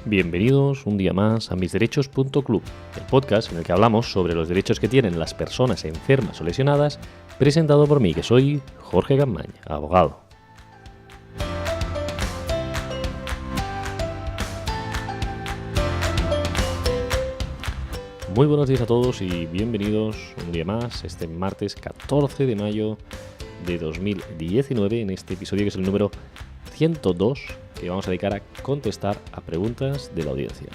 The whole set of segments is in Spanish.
Bienvenidos un día más a misderechos.club, el podcast en el que hablamos sobre los derechos que tienen las personas enfermas o lesionadas, presentado por mí, que soy Jorge Gamañ, abogado. Muy buenos días a todos y bienvenidos un día más, este martes 14 de mayo de 2019, en este episodio que es el número 102, que vamos a dedicar a contestar a preguntas de la audiencia.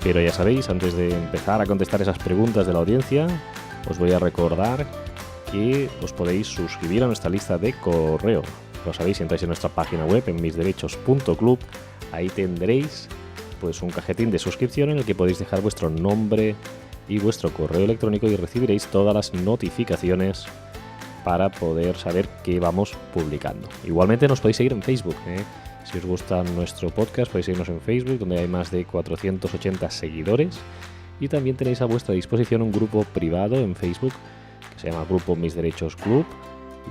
Pero ya sabéis, antes de empezar a contestar esas preguntas de la audiencia, os voy a recordar que os podéis suscribir a nuestra lista de correo. Lo sabéis, si entráis en nuestra página web en misderechos.club, ahí tendréis pues un cajetín de suscripción en el que podéis dejar vuestro nombre y vuestro correo electrónico y recibiréis todas las notificaciones para poder saber qué vamos publicando. Igualmente nos podéis seguir en Facebook, Si os gusta nuestro podcast podéis seguirnos en Facebook, donde hay más de 480 seguidores, y también tenéis a vuestra disposición un grupo privado en Facebook que se llama Grupo Mis Derechos Club,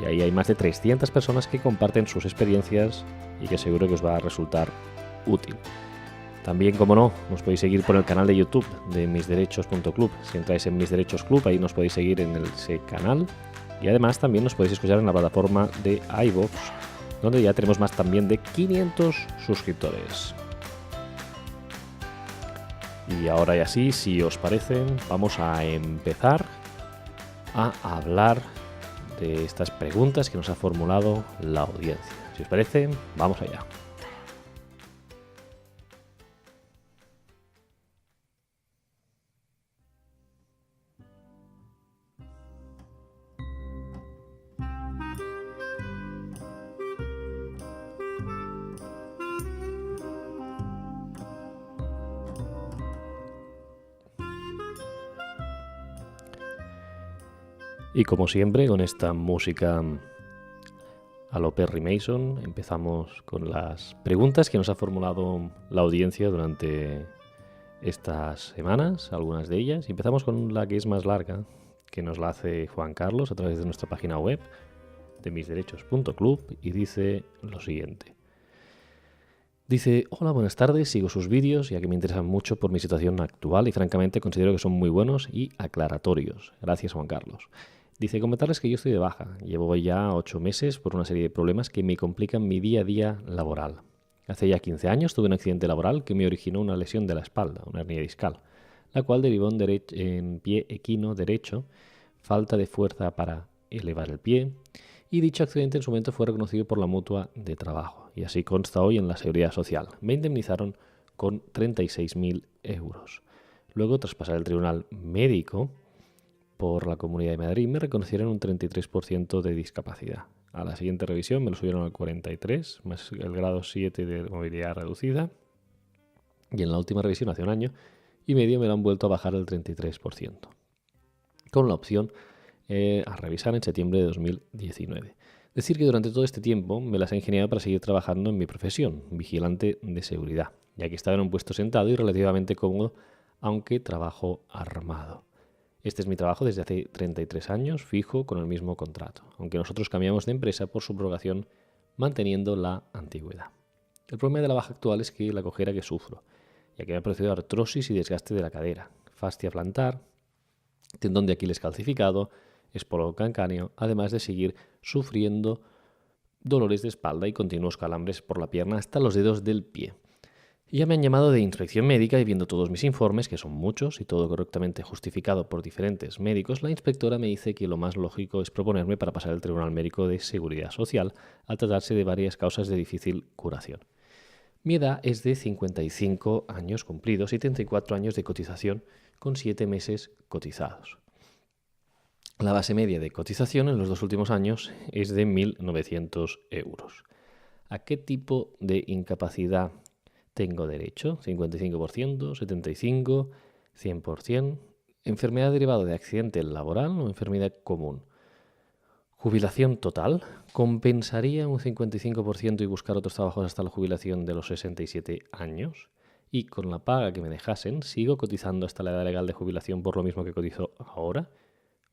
y ahí hay más de 300 personas que comparten sus experiencias y que seguro que os va a resultar útil. También, como no, nos podéis seguir por el canal de YouTube de misderechos.club. Si entráis en Mis Derechos Club, ahí nos podéis seguir en ese canal. Y además también nos podéis escuchar en la plataforma de iVoox, donde ya tenemos más también de 500 suscriptores. Y ahora ya sí, si os parece, vamos a empezar a hablar de estas preguntas que nos ha formulado la audiencia. Si os parece, vamos allá. Y como siempre, con esta música a lo Perry Mason, empezamos con las preguntas que nos ha formulado la audiencia durante estas semanas, algunas de ellas. Y empezamos con la que es más larga, que nos la hace Juan Carlos a través de nuestra página web de misderechos.club, y dice lo siguiente. Dice: hola, buenas tardes, sigo sus vídeos ya que me interesan mucho por mi situación actual y francamente considero que son muy buenos y aclaratorios. Gracias, Juan Carlos. Dice: comentarles que yo estoy de baja. Llevo ya 8 meses por una serie de problemas que me complican mi día a día laboral. Hace ya 15 años tuve un accidente laboral que me originó una lesión de la espalda, una hernia discal, la cual derivó en pie equino derecho, falta de fuerza para elevar el pie, y dicho accidente en su momento fue reconocido por la mutua de trabajo, y así consta hoy en la Seguridad Social. Me indemnizaron con 36.000 euros. Luego, tras pasar el tribunal médico por la Comunidad de Madrid, me reconocieron un 33% de discapacidad. A la siguiente revisión me lo subieron al 43%, más el grado 7 de movilidad reducida, y en la última revisión, hace 1 año y medio, me lo han vuelto a bajar al 33%, con la opción a revisar en septiembre de 2019. Decir que durante todo este tiempo me las he ingeniado para seguir trabajando en mi profesión, vigilante de seguridad, ya que estaba en un puesto sentado y relativamente cómodo, aunque trabajo armado. Este es mi trabajo desde hace 33 años, fijo, con el mismo contrato, aunque nosotros cambiamos de empresa por subrogación, manteniendo la antigüedad. El problema de la baja actual es que la cojera que sufro, ya que me ha producido artrosis y desgaste de la cadera, fascia plantar, tendón de Aquiles calcificado, espolo calcáneo, además de seguir sufriendo dolores de espalda y continuos calambres por la pierna hasta los dedos del pie. Y ya me han llamado de inspección médica y viendo todos mis informes, que son muchos y todo correctamente justificado por diferentes médicos, la inspectora me dice que lo más lógico es proponerme para pasar el Tribunal Médico de Seguridad Social al tratarse de varias causas de difícil curación. Mi edad es de 55 años cumplidos y 34 años de cotización con 7 meses cotizados. La base media de cotización en los 2 últimos años es de 1.900 euros. ¿A qué tipo de incapacidad tengo derecho? 55%, 75%, 100%. ¿Enfermedad derivada de accidente laboral o enfermedad común? ¿Jubilación total? ¿Compensaría un 55% y buscar otros trabajos hasta la jubilación de los 67 años? y con la paga que me dejasen, sigo cotizando hasta la edad legal de jubilación por lo mismo que cotizo ahora.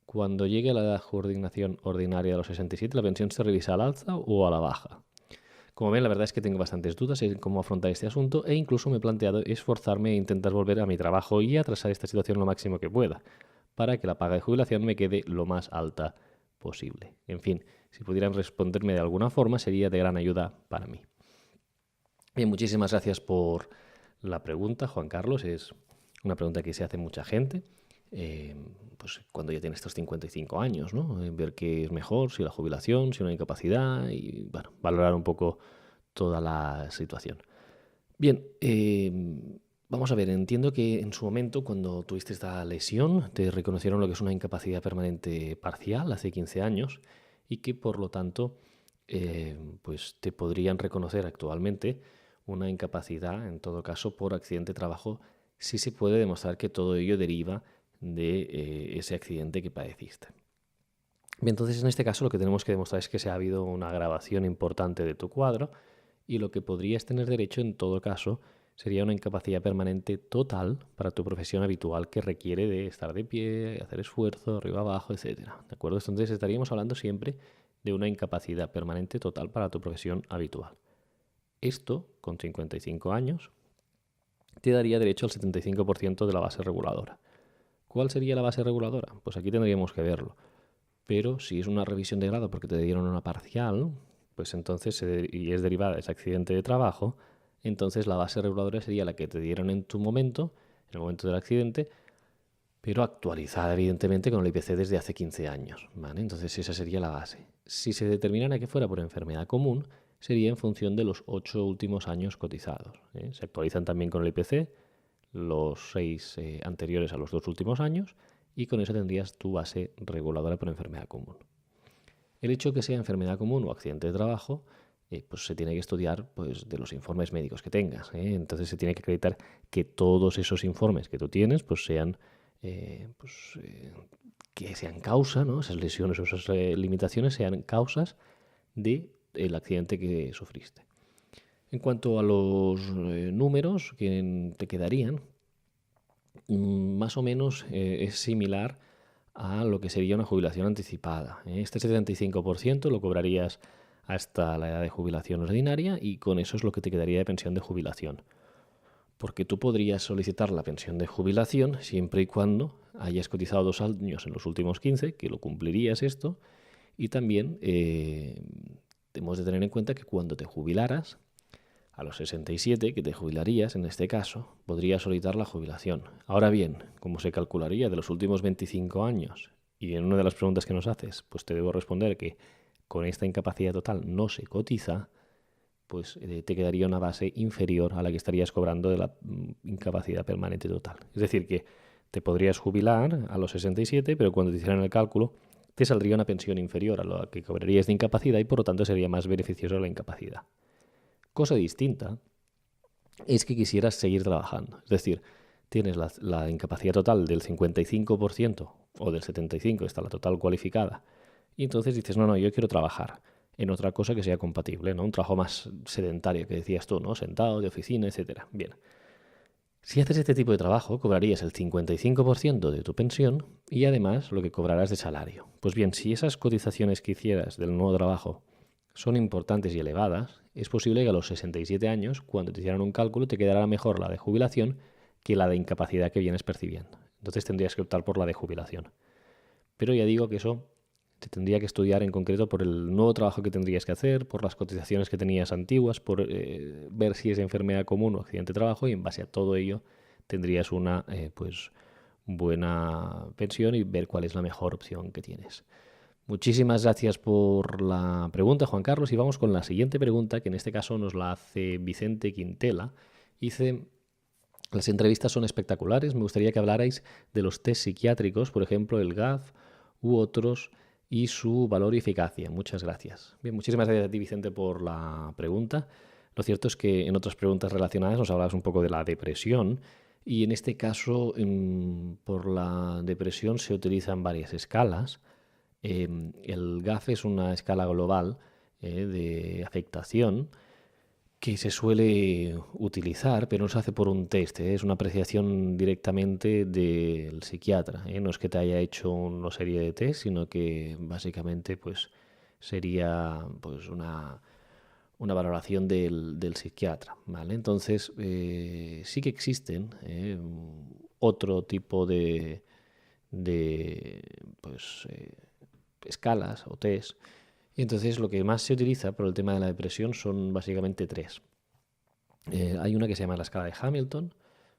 Cuando llegue a la edad de jubilación ordinaria de los 67, ¿la pensión se revisa al alza o a la baja? Como ven, la verdad es que tengo bastantes dudas en cómo afrontar este asunto e incluso me he planteado esforzarme e intentar volver a mi trabajo y atrasar esta situación lo máximo que pueda, para que la paga de jubilación me quede lo más alta posible. En fin, si pudieran responderme de alguna forma sería de gran ayuda para mí. Bien, muchísimas gracias por la pregunta, Juan Carlos. Es una pregunta que se hace mucha gente, pues cuando ya tiene estos 55 años, ¿no? Ver qué es mejor, si la jubilación, si una incapacidad y, bueno, valorar un poco toda la situación. Bien, vamos a ver, entiendo que en su momento, cuando tuviste esta lesión, te reconocieron lo que es una incapacidad permanente parcial hace 15 años y que, por lo tanto, pues te podrían reconocer actualmente una incapacidad, en todo caso, por accidente de trabajo, si se puede demostrar que todo ello deriva de ese accidente que padeciste. Bien, entonces en este caso lo que tenemos que demostrar es que se ha habido una agravación importante de tu cuadro y lo que podrías tener derecho en todo caso sería una incapacidad permanente total para tu profesión habitual que requiere de estar de pie, hacer esfuerzo, arriba abajo, etc. ¿De acuerdo? Entonces estaríamos hablando siempre de una incapacidad permanente total para tu profesión habitual. Esto, con 55 años, te daría derecho al 75% de la base reguladora. ¿Cuál sería la base reguladora? Pues aquí tendríamos que verlo. Pero si es una revisión de grado porque te dieron una parcial, pues entonces, y es derivada de ese accidente de trabajo, entonces la base reguladora sería la que te dieron en tu momento, en el momento del accidente, pero actualizada evidentemente con el IPC desde hace 15 años, ¿vale? Entonces esa sería la base. Si se determinara que fuera por enfermedad común, sería en función de los 8 últimos años cotizados, ¿eh? Se actualizan también con el IPC los 6 anteriores a los 2 últimos años y con eso tendrías tu base reguladora por enfermedad común. El hecho de que sea enfermedad común o accidente de trabajo, pues se tiene que estudiar pues, de los informes médicos que tengas, ¿eh? Entonces se tiene que acreditar que todos esos informes que tú tienes pues sean que sean causa, ¿no? Esas lesiones o esas limitaciones sean causas del accidente que sufriste. En cuanto a los números que te quedarían, más o menos es similar a lo que sería una jubilación anticipada. Este 75% lo cobrarías hasta la edad de jubilación ordinaria y con eso es lo que te quedaría de pensión de jubilación. Porque tú podrías solicitar la pensión de jubilación siempre y cuando hayas cotizado 2 años en los últimos 15, que lo cumplirías esto, y también tenemos de tener en cuenta que cuando te jubilaras, a los 67, que te jubilarías en este caso, podrías solicitar la jubilación. Ahora bien, ¿cómo se calcularía de los últimos 25 años? Y en una de las preguntas que nos haces, pues te debo responder que con esta incapacidad total no se cotiza, pues te quedaría una base inferior a la que estarías cobrando de la incapacidad permanente total. Es decir, que te podrías jubilar a los 67, pero cuando te hicieran el cálculo te saldría una pensión inferior a la que cobrarías de incapacidad y por lo tanto sería más beneficiosa la incapacidad. Cosa distinta es que quisieras seguir trabajando. Es decir, tienes la incapacidad total del 55% o del 75%, está la total cualificada, y entonces dices, no, yo quiero trabajar en otra cosa que sea compatible, ¿no? Un trabajo más sedentario, que decías tú, ¿no? Sentado, de oficina, etc. Bien. Si haces este tipo de trabajo, cobrarías el 55% de tu pensión y además lo que cobrarás de salario. Pues bien, si esas cotizaciones que hicieras del nuevo trabajo son importantes y elevadas, es posible que a los 67 años, cuando te hicieran un cálculo, te quedará mejor la de jubilación que la de incapacidad que vienes percibiendo. Entonces tendrías que optar por la de jubilación. Pero ya digo que eso te tendría que estudiar en concreto por el nuevo trabajo que tendrías que hacer, por las cotizaciones que tenías antiguas, por ver si es enfermedad común o accidente de trabajo, y en base a todo ello tendrías una buena pensión y ver cuál es la mejor opción que tienes. Muchísimas gracias por la pregunta, Juan Carlos, y vamos con la siguiente pregunta, que en este caso nos la hace Vicente Quintela. Dice: las entrevistas son espectaculares, me gustaría que hablarais de los test psiquiátricos, por ejemplo el GAF u otros, y su valor y eficacia. Muchas gracias. Bien, muchísimas gracias a ti, Vicente, por la pregunta. Lo cierto es que en otras preguntas relacionadas nos hablabas un poco de la depresión, y en este caso, por la depresión se utilizan varias escalas. El GAF es una escala global de afectación que se suele utilizar, pero no se hace por un test, ¿eh? Es una apreciación directamente del psiquiatra, ¿eh? No es que te haya hecho una serie de test, sino que básicamente pues sería pues una valoración del psiquiatra, ¿vale? Entonces sí que existen otro tipo de pues, escalas o test. Y entonces lo que más se utiliza por el tema de la depresión son básicamente tres. Hay una que se llama la escala de Hamilton,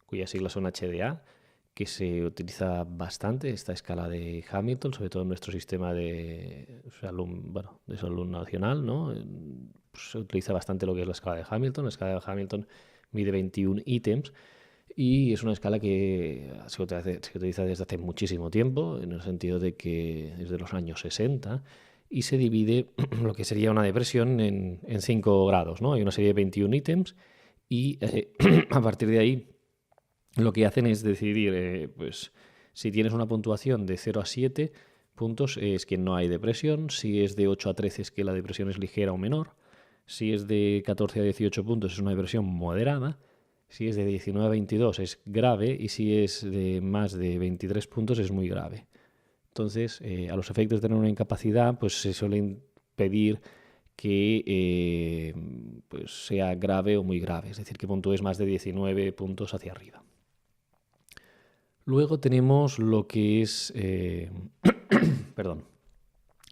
cuyas siglas son HDA, que se utiliza bastante, esta escala de Hamilton, sobre todo en nuestro sistema de salud nacional, ¿no? Pues se utiliza bastante lo que es la escala de Hamilton. La escala de Hamilton mide 21 ítems y es una escala que se utiliza desde hace muchísimo tiempo, en el sentido de que desde los años 60, y se divide lo que sería una depresión en 5 grados, ¿no? Hay una serie de 21 ítems y a partir de ahí lo que hacen es decidir, pues, si tienes una puntuación de 0 a 7 puntos es que no hay depresión, si es de 8 a 13 es que la depresión es ligera o menor, si es de 14 a 18 puntos es una depresión moderada, si es de 19 a 22 es grave y si es de más de 23 puntos es muy grave. Entonces, a los efectos de tener una incapacidad, pues se suele pedir que pues sea grave o muy grave, es decir, que puntúes más de 19 puntos hacia arriba. Luego tenemos lo que es... perdón.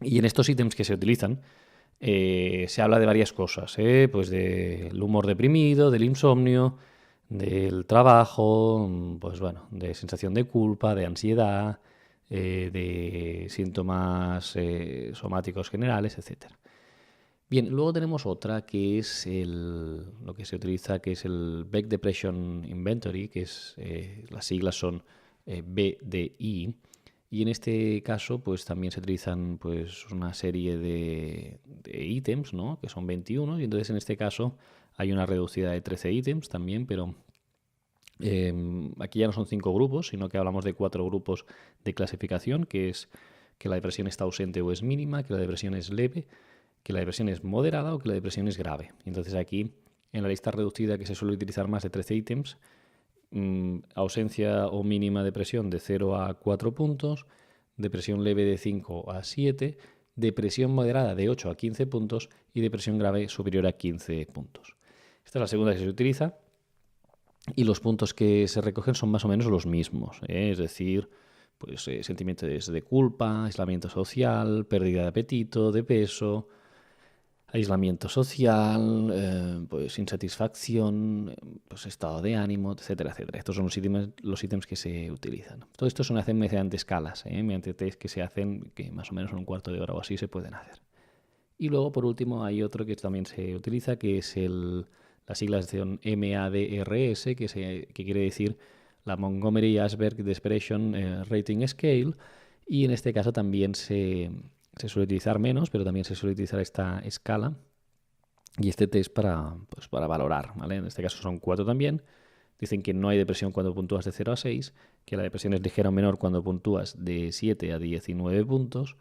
Y en estos ítems que se utilizan se habla de varias cosas, pues del humor deprimido, del insomnio, del trabajo, pues bueno, de sensación de culpa, de ansiedad, de síntomas somáticos generales, etc. Bien, luego tenemos otra que es lo que se utiliza, que es el Beck Depression Inventory, que es las siglas son BDI, y en este caso pues también se utilizan pues una serie de ítems, ¿no? Que son 21, y entonces en este caso hay una reducida de 13 ítems también, pero aquí ya no son 5 grupos, sino que hablamos de 4 grupos de clasificación, que es que la depresión está ausente o es mínima, que la depresión es leve, que la depresión es moderada o que la depresión es grave. Entonces aquí, en la lista reducida, que se suele utilizar más de 13 ítems, ausencia o mínima depresión de 0 a 4 puntos, depresión leve de 5 a 7, depresión moderada de 8 a 15 puntos y depresión grave superior a 15 puntos. Esta es la segunda que se utiliza y los puntos que se recogen son más o menos los mismos, es decir, pues sentimientos de culpa, aislamiento social, pérdida de apetito, de peso, aislamiento social, pues insatisfacción, pues estado de ánimo, etcétera, etcétera. Estos son los ítems que se utilizan. Todo esto se hace mediante escalas, mediante test que se hacen, que más o menos en un cuarto de hora o así se pueden hacer. Y luego, por último, hay otro que también se utiliza, que es las siglas son MADRS, que quiere decir la Montgomery-Åsberg Desperation Rating Scale, y en este caso también se suele utilizar menos, pero también se suele utilizar esta escala y este test para valorar, ¿vale? En este caso son 4 también. Dicen que no hay depresión cuando puntúas de 0 a 6, que la depresión es ligera o menor cuando puntúas de 7 a 19 puntos,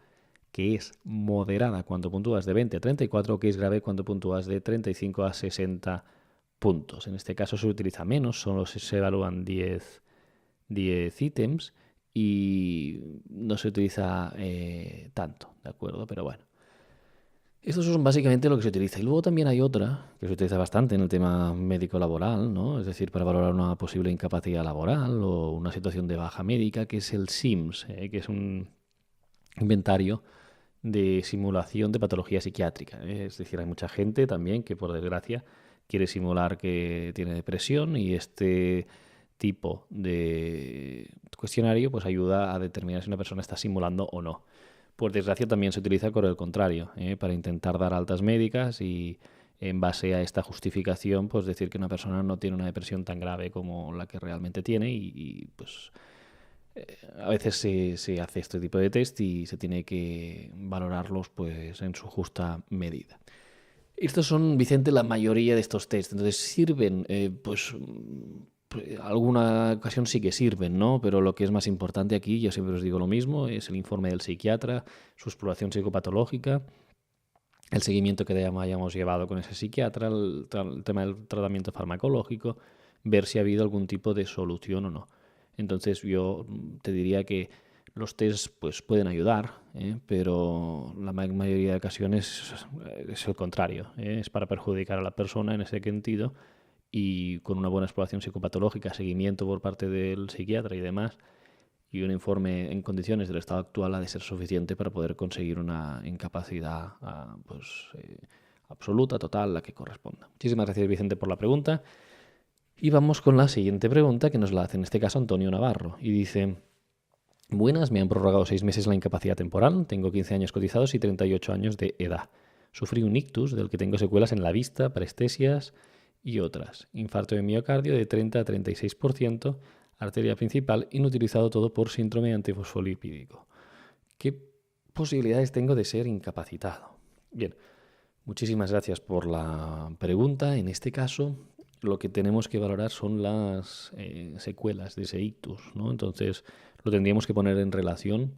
que es moderada cuando puntúas de 20 a 34, que es grave cuando puntúas de 35 a 60 puntos. En este caso se utiliza menos, solo se evalúan 10 ítems y no se utiliza tanto, ¿de acuerdo? Pero bueno, estos son básicamente lo que se utiliza. Y luego también hay otra que se utiliza bastante en el tema médico-laboral, ¿no? Es decir, para valorar una posible incapacidad laboral o una situación de baja médica, que es el SIMS, que es un inventario de simulación de patología psiquiátrica. Es decir, hay mucha gente también que, por desgracia, quiere simular que tiene depresión y este tipo de cuestionario pues ayuda a determinar si una persona está simulando o no. Por desgracia también se utiliza por el contrario, para intentar dar altas médicas y en base a esta justificación pues decir que una persona no tiene una depresión tan grave como la que realmente tiene y pues a veces se hace este tipo de test y se tiene que valorarlos pues en su justa medida. Estos son, Vicente, la mayoría de estos tests. Entonces sirven, pues alguna ocasión sí que sirven, ¿no? Pero lo que es más importante aquí, yo siempre os digo lo mismo, es el informe del psiquiatra, su exploración psicopatológica el seguimiento que hayamos llevado con ese psiquiatra, el tema del tratamiento farmacológico, ver si ha habido algún tipo de solución o no. Entonces yo te diría que los test pues, pueden ayudar, pero la mayoría de ocasiones es el contrario, es para perjudicar a la persona en ese sentido, y con una buena exploración psicopatológica, seguimiento por parte del psiquiatra y demás, y un informe en condiciones del estado actual ha de ser suficiente para poder conseguir una incapacidad absoluta, total, la que corresponda. Muchísimas gracias, Vicente, por la pregunta. Y vamos con la siguiente pregunta, que nos la hace en este caso Antonio Navarro. Y dice: buenas, me han prorrogado 6 meses la incapacidad temporal, tengo 15 años cotizados y 38 años de edad. Sufrí un ictus del que tengo secuelas en la vista, parestesias y otras. Infarto de miocardio de 30 a 36%, arteria principal, inutilizado todo por síndrome antifosfolipídico. ¿Qué posibilidades tengo de ser incapacitado? Bien, muchísimas gracias por la pregunta. En este caso, lo que tenemos que valorar son las secuelas de ese ictus, ¿no? Entonces, lo tendríamos que poner en relación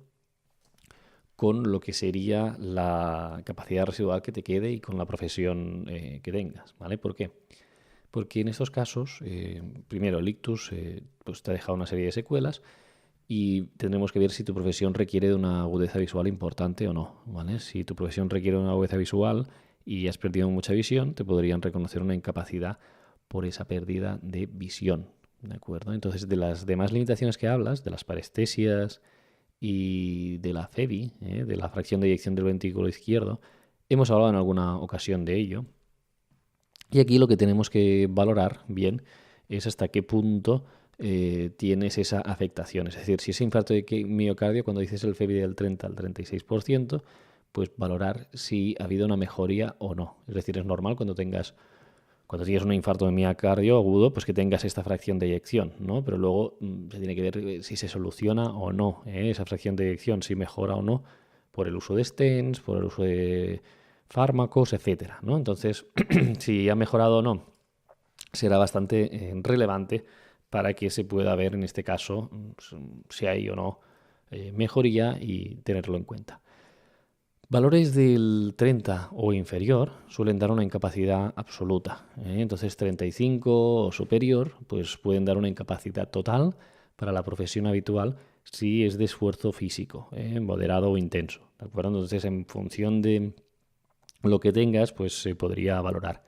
con lo que sería la capacidad residual que te quede y con la profesión que tengas, ¿vale? ¿Por qué? Porque en estos casos, primero, el ictus pues te ha dejado una serie de secuelas y tendremos que ver si tu profesión requiere de una agudeza visual importante o no, ¿vale? Si tu profesión requiere de una agudeza visual y has perdido mucha visión, te podrían reconocer una incapacidad por esa pérdida de visión, ¿de acuerdo? Entonces, de las demás limitaciones que hablas, de las parestesias y de la FEBI, de la fracción de eyección del ventrículo izquierdo, hemos hablado en alguna ocasión de ello. Y aquí lo que tenemos que valorar bien es hasta qué punto tienes esa afectación. Es decir, si ese infarto de miocardio, cuando dices el FEBI del 30 al 36%, pues valorar si ha habido una mejoría o no. Es decir, es normal cuando tienes un infarto de miocardio agudo, pues que tengas esta fracción de eyección, ¿no? Pero luego se tiene que ver si se soluciona o no esa fracción de eyección, si mejora o no por el uso de stents, por el uso de fármacos, etcétera, ¿no? Entonces, si ha mejorado o no, será bastante relevante para que se pueda ver en este caso si hay o no mejoría y tenerlo en cuenta. Valores del 30 o inferior suelen dar una incapacidad absoluta, entonces 35 o superior pues pueden dar una incapacidad total para la profesión habitual si es de esfuerzo físico, moderado o intenso, ¿de acuerdo? Entonces, en función de lo que tengas, pues se podría valorar.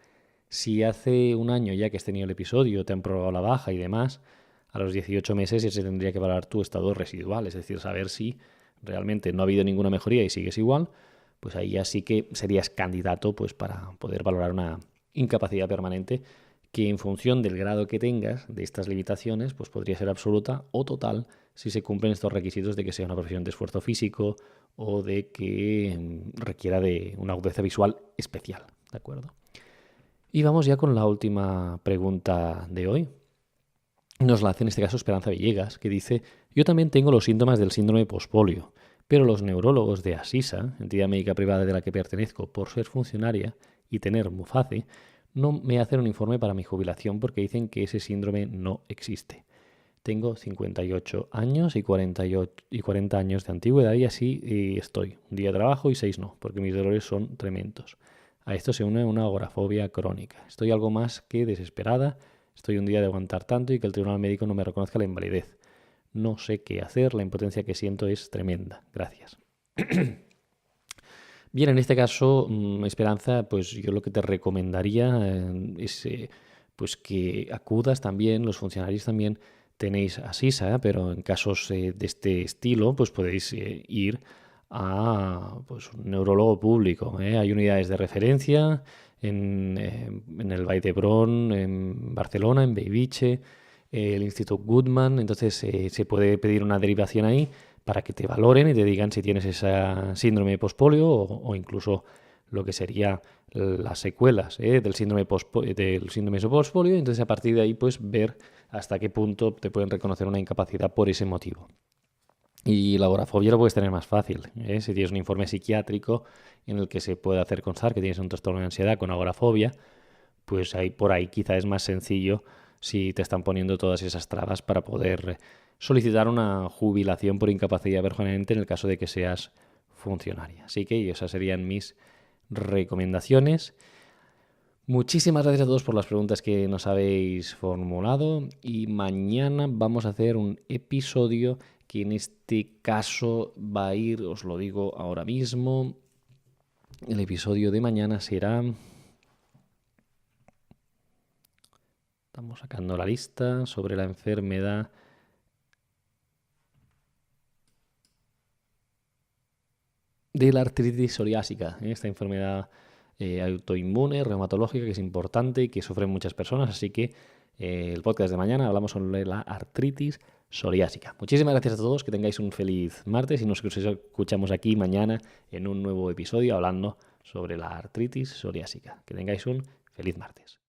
Si hace un año ya que has tenido el episodio, te han probado la baja y demás, a los 18 meses ya se tendría que valorar tu estado residual, es decir, saber si realmente no ha habido ninguna mejoría y sigues igual, pues ahí ya sí que serías candidato pues para poder valorar una incapacidad permanente que, en función del grado que tengas de estas limitaciones, pues podría ser absoluta o total si se cumplen estos requisitos de que sea una profesión de esfuerzo físico o de que requiera de una agudeza visual especial, ¿de acuerdo? Y vamos ya con la última pregunta de hoy. Nos la hace en este caso Esperanza Villegas, que dice: yo también tengo los síntomas del síndrome pospolio, pero los neurólogos de Asisa, entidad médica privada de la que pertenezco por ser funcionaria y tener MUFACE, no me hacen un informe para mi jubilación porque dicen que ese síndrome no existe. Tengo 58 años y 40 años de antigüedad y así estoy. Un día trabajo y 6 no, porque mis dolores son tremendos. A esto se une una agorafobia crónica. Estoy algo más que desesperada. Estoy un día de aguantar tanto y que el tribunal médico no me reconozca la invalidez. No sé qué hacer, la impotencia que siento es tremenda. Gracias. Bien, en este caso, Esperanza, pues yo lo que te recomendaría es pues que acudas también, los funcionarios también tenéis Asisa, pero en casos de este estilo, pues podéis ir a pues, un neurólogo público. Hay unidades de referencia en el Vall d'Hebron, en Barcelona, en Bellvitge, el Instituto Goodman. Entonces se puede pedir una derivación ahí para que te valoren y te digan si tienes esa síndrome de pospolio o incluso lo que sería las secuelas del síndrome de pospolio. Entonces, a partir de ahí, pues ver hasta qué punto te pueden reconocer una incapacidad por ese motivo. Y la agorafobia lo puedes tener más fácil, si tienes un informe psiquiátrico en el que se puede hacer constar que tienes un trastorno de ansiedad con agorafobia, pues por ahí quizá es más sencillo si te están poniendo todas esas trabas para poder solicitar una jubilación por incapacidad permanente en el caso de que seas funcionaria. Así que esas serían mis recomendaciones. Muchísimas gracias a todos por las preguntas que nos habéis formulado y mañana vamos a hacer un episodio que en este caso va a ir, os lo digo ahora mismo, el episodio de mañana será... Estamos sacando la lista sobre la enfermedad de la artritis psoriásica, esta enfermedad autoinmune, reumatológica, que es importante y que sufren muchas personas. Así que el podcast de mañana hablamos sobre la artritis psoriásica. Muchísimas gracias a todos, que tengáis un feliz martes y nos escuchamos aquí mañana en un nuevo episodio hablando sobre la artritis psoriásica. Que tengáis un feliz martes.